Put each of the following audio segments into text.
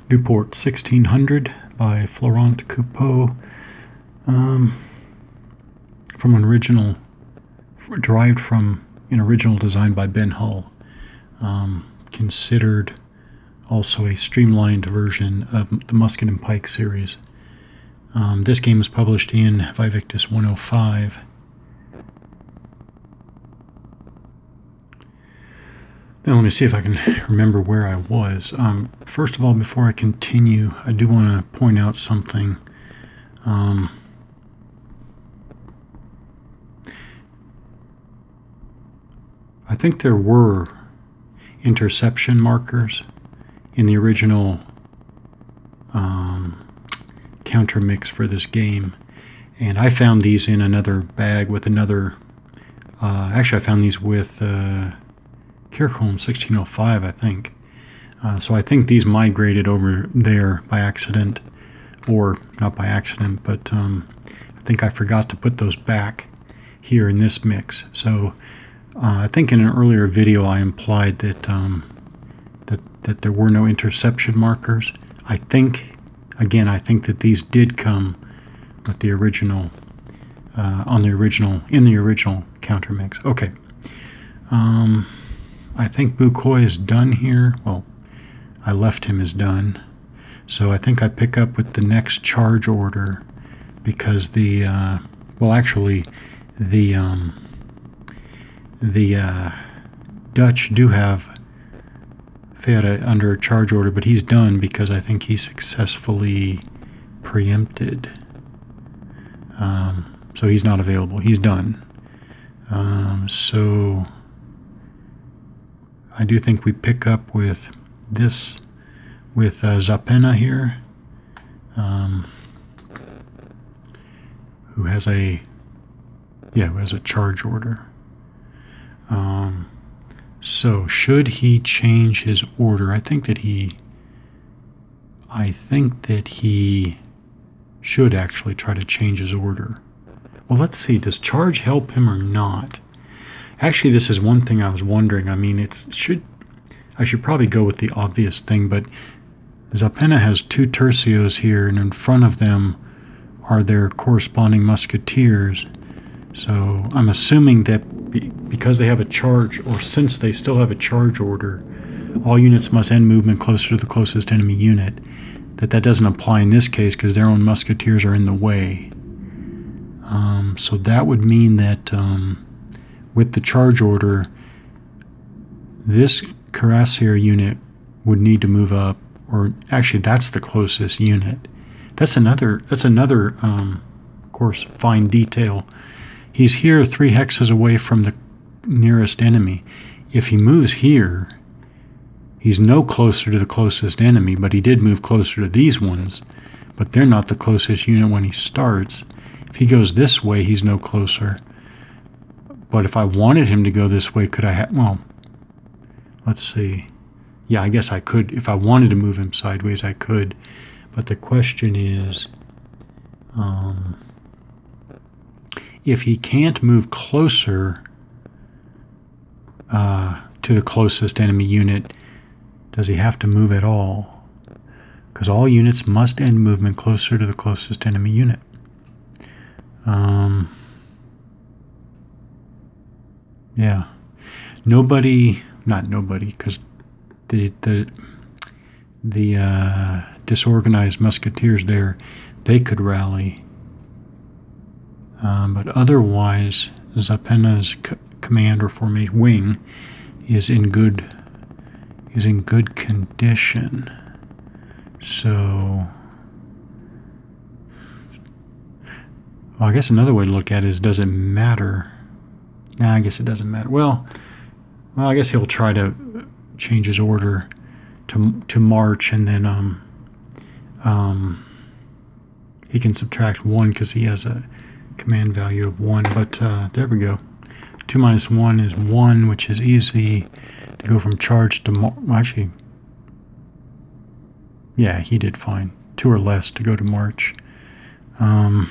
Nieuport 1600 by Florent Coupeau, from an original, derived from an original design by Ben Hull, considered also a streamlined version of the Musket and Pike series. This game was published in Vivictus 105. Now let me see if I can remember where I was. First of all, before I continue, I do want to point out something. I think there were interception markers in the original counter mix for this game, and I found these in another bag with another. Actually, I found these with Kirchholm 1605, I think. So I think these migrated over there by accident, or not by accident, but I think I forgot to put those back here in this mix. So I think in an earlier video I implied that that there were no interception markers. I think that these did come with the original, in the original counter mix. Okay. I think Bukoy is done here. Well, I left him as done. So I think I pick up with the next charge order, because the Dutch do have Fera under a charge order, but he's done because I think he successfully preempted. So he's not available. He's done. So I do think we pick up with this, with Zapena here, who has a charge order. So should he change his order? I think that he should actually try to change his order. Well, let's see. Does charge help him or not? Actually, this is one thing I was wondering. I mean, I should probably go with the obvious thing, but Zapena has two tercios here, and in front of them are their corresponding musketeers. So I'm assuming that because they have a charge, or since they still have a charge order, all units must end movement closer to the closest enemy unit. That doesn't apply in this case because their own musketeers are in the way. So that would mean that with the charge order, this cuirassier unit would need to move up, or actually that's the closest unit. That's another of course, fine detail. He's here 3 hexes away from the nearest enemy. If he moves here, he's no closer to the closest enemy, but he did move closer to these ones, but they're not the closest unit when he starts. If he goes this way, he's no closer. But if I wanted him to go this way, could I well, let's see. Yeah, I guess I could. If I wanted to move him sideways, I could. But the question is, if he can't move closer to the closest enemy unit, does he have to move at all? Because all units must end movement closer to the closest enemy unit. Yeah. Not nobody, because the disorganized musketeers there, they could rally. But otherwise, Zapena's command or formation wing is in good condition. So, well, I guess another way to look at it is, does it matter? Nah, I guess it doesn't matter. Well, I guess he'll try to change his order to march, and then he can subtract 1 because he has a command value of 1. But there we go. 2 minus 1 is 1, which is easy to go from charge to march. Well, actually, yeah, he did fine. 2 or less to go to march. So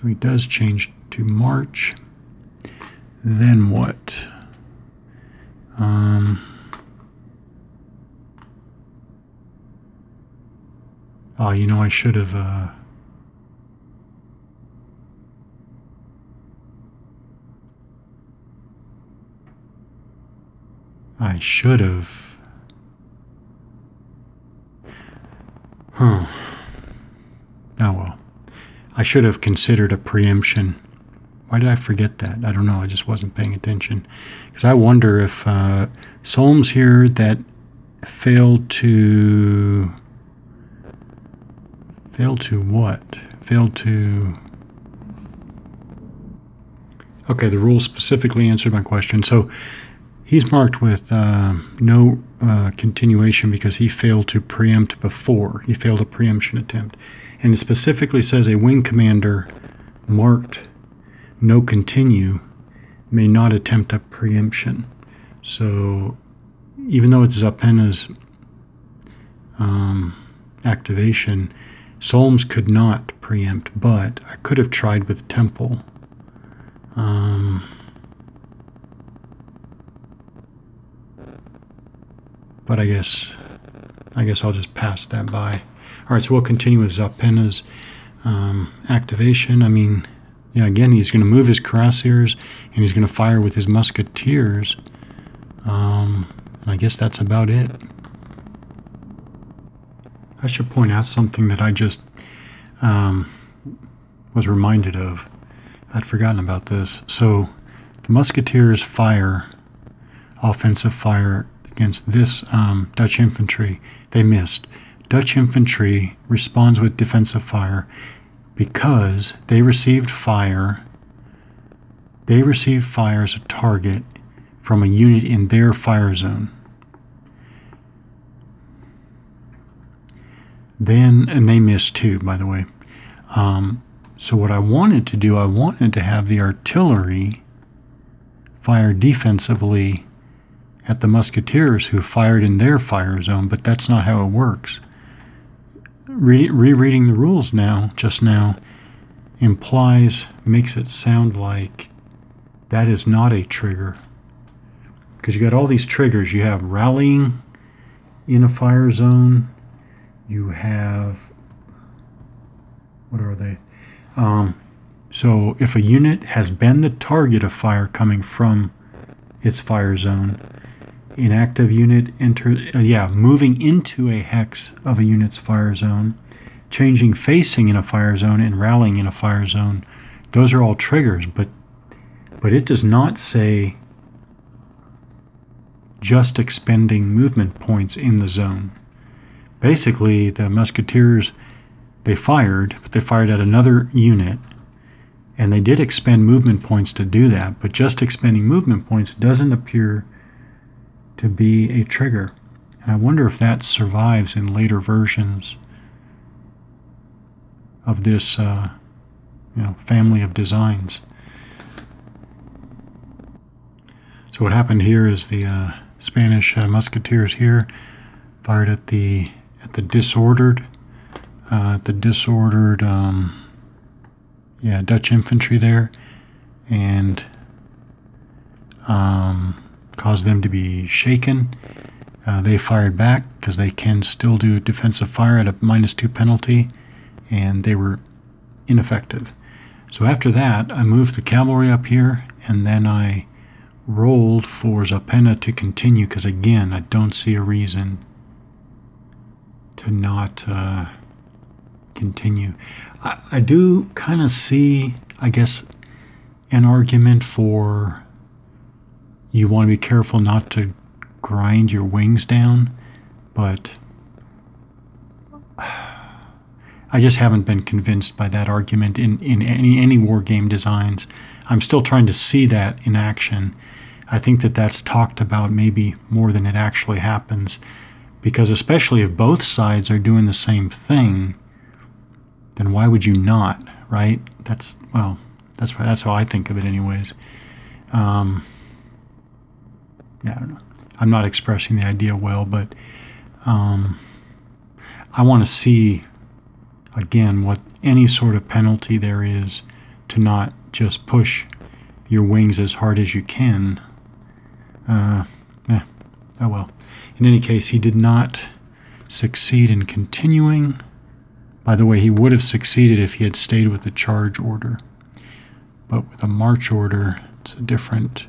he does change to march. Then what? Oh, you know, I should have... I should have... Huh. Oh well. I should have considered a preemption. Why did I forget that? I don't know. I just wasn't paying attention. Because I wonder if Solms here that failed to... Failed to what? Failed to... Okay, the rules specifically answered my question. So he's marked with no continuation because he failed to preempt before. He failed a preemption attempt. And it specifically says a wing commander marked no continue may not attempt a preemption. So even though it's Zapena's activation, Solms could not preempt, but I could have tried with Temple. But I guess I'll just pass that by. All right, so we'll continue with Zapena's activation. I mean, yeah, again, he's going to move his cuirassiers and he's going to fire with his musketeers. I guess that's about it. I should point out something that I just was reminded of. I'd forgotten about this. So the musketeers fire offensive fire against this Dutch infantry. They missed. Dutch infantry responds with defensive fire because they received fire. They received fire as a target from a unit in their fire zone. And they missed too, by the way. So what I wanted to do, I wanted to have the artillery fire defensively at the musketeers who fired in their fire zone, but that's not how it works. Rereading the rules now, just now, makes it sound like that is not a trigger. Because you got all these triggers. You have rallying in a fire zone. You have, what are they? So if a unit has been the target of fire coming from its fire zone, an active unit moving into a hex of a unit's fire zone, changing facing in a fire zone, and rallying in a fire zone, those are all triggers, but it does not say just expending movement points in the zone. Basically, the musketeers, they fired, but they fired at another unit, and they did expend movement points to do that, but just expending movement points doesn't appear to be a trigger. And I wonder if that survives in later versions of this family of designs. So what happened here is the Spanish musketeers here fired at the disordered Dutch infantry there, and caused them to be shaken. They fired back because they can still do defensive fire at a -2 penalty, and they were ineffective. So after that, I moved the cavalry up here, and then I rolled for Zapena to continue, because again, I don't see a reason to not continue. I do kind of see, I guess, an argument for you want to be careful not to grind your wings down, but I just haven't been convinced by that argument in any war game designs. I'm still trying to see that in action. I think that that's talked about maybe more than it actually happens, because especially if both sides are doing the same thing, then why would you not, right? That's how I think of it anyways. I don't know. I'm not expressing the idea well, but I want to see, again, what any sort of penalty there is to not just push your wings as hard as you can. Oh well. In any case, he did not succeed in continuing. By the way, he would have succeeded if he had stayed with the charge order. But with a march order, it's a different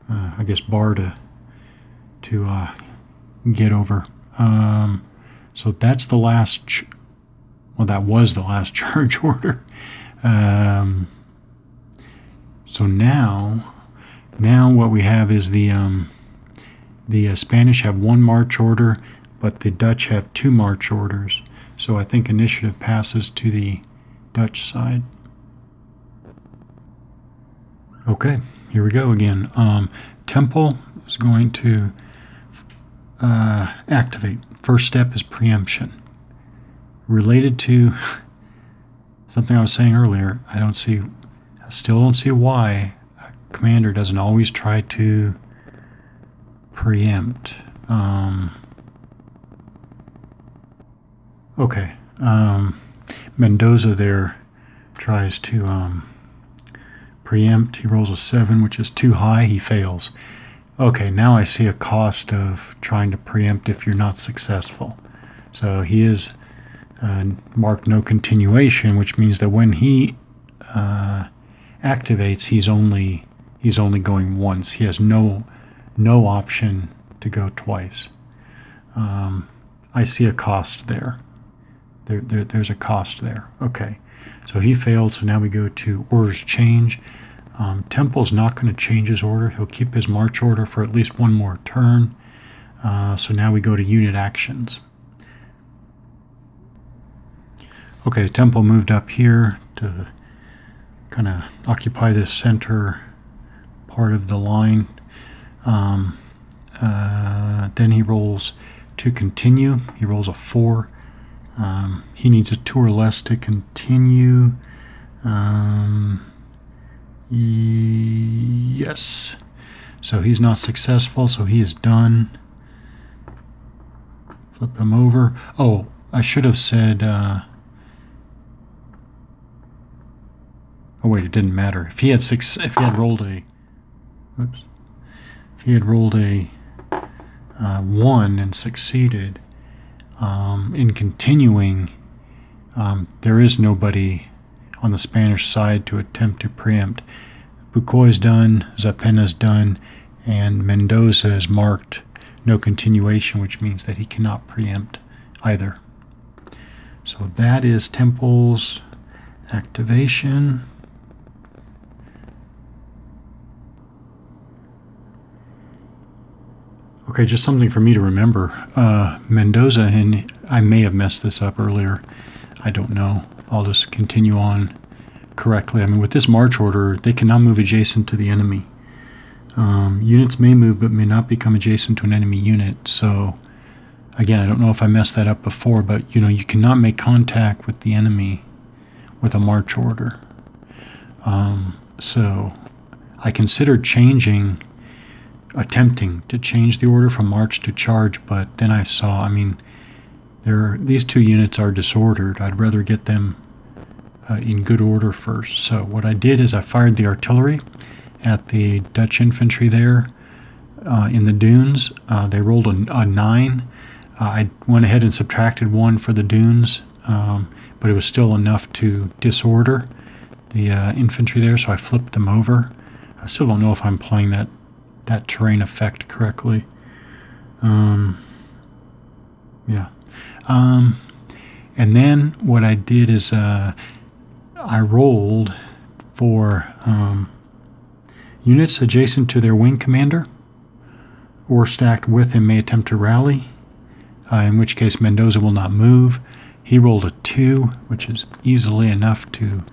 I guess, bar to get over. So that's the last. Well, that was the last charge order. So now what we have is the Spanish have one march order, but the Dutch have two march orders. So I think initiative passes to the Dutch side. Okay, here we go again. Temple is going to activate. First step is preemption. Related to something I was saying earlier, I still don't see why a commander doesn't always try to preempt. Okay, Mendoza there tries to preempt. He rolls a 7, which is too high. He fails. Okay, now I see a cost of trying to preempt if you're not successful. So he is marked no continuation, which means that when he activates, he's only going once. He has no option to go twice. I see a cost there. There's a cost there. Okay, so he failed. So now we go to orders change. Temple's not going to change his order. He'll keep his march order for at least one more turn. So now we go to unit actions. Okay, Temple moved up here to kind of occupy this center part of the line. Then he rolls to continue. He rolls a 4. He needs a 2 or less to continue. Yes. So he's not successful, so he is done. Flip him over. Oh, I should have said... Oh wait, it didn't matter. If he had rolled a 1 and succeeded in continuing, there is nobody on the Spanish side to attempt to preempt. Bucquoy is done, Zapena is done, and Mendoza is marked no continuation, which means that he cannot preempt either. So that is Temple's activation. Okay, just something for me to remember. Mendoza, and I may have messed this up earlier. I don't know. I'll just continue on correctly. I mean, with this march order, they cannot move adjacent to the enemy. Units may move, but may not become adjacent to an enemy unit. So, again, I don't know if I messed that up before, but, you cannot make contact with the enemy with a march order. So, I considered attempting to change the order from march to charge, but then I saw, these two units are disordered. I'd rather get them in good order first. So what I did is I fired the artillery at the Dutch infantry there in the dunes. They rolled a 9. I went ahead and subtracted 1 for the dunes, but it was still enough to disorder the infantry there, so I flipped them over. I still don't know if I'm playing that terrain effect correctly. Yeah. And then what I did is I rolled for units adjacent to their wing commander or stacked with him may attempt to rally, in which case Mendoza will not move. He rolled a 2, which is easily enough to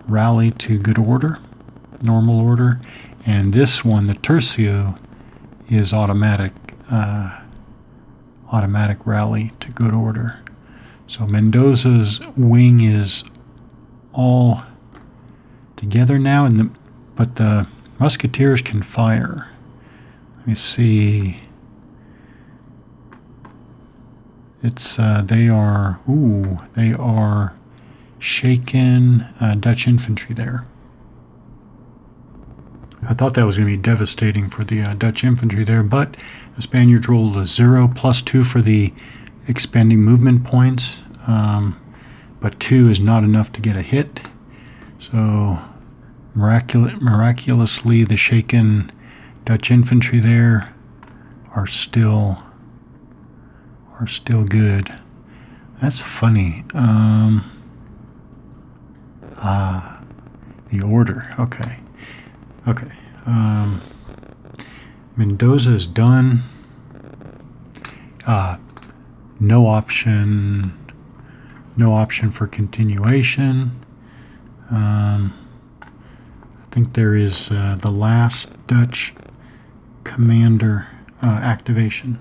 rally to good order, normal order. And this one, the tercio, is automatic rally to good order. So Mendoza's wing is all together now, but the musketeers can fire. Let me see. It's they are shaken Dutch infantry there. I thought that was going to be devastating for the Dutch infantry there, but the Spaniards rolled a 0 plus 2 for the expanding movement points, but 2 is not enough to get a hit. So miraculously, the shaken Dutch infantry there are still good. That's funny. The order. Okay. Mendoza is done. No option for continuation. I think there is the last Dutch commander activation.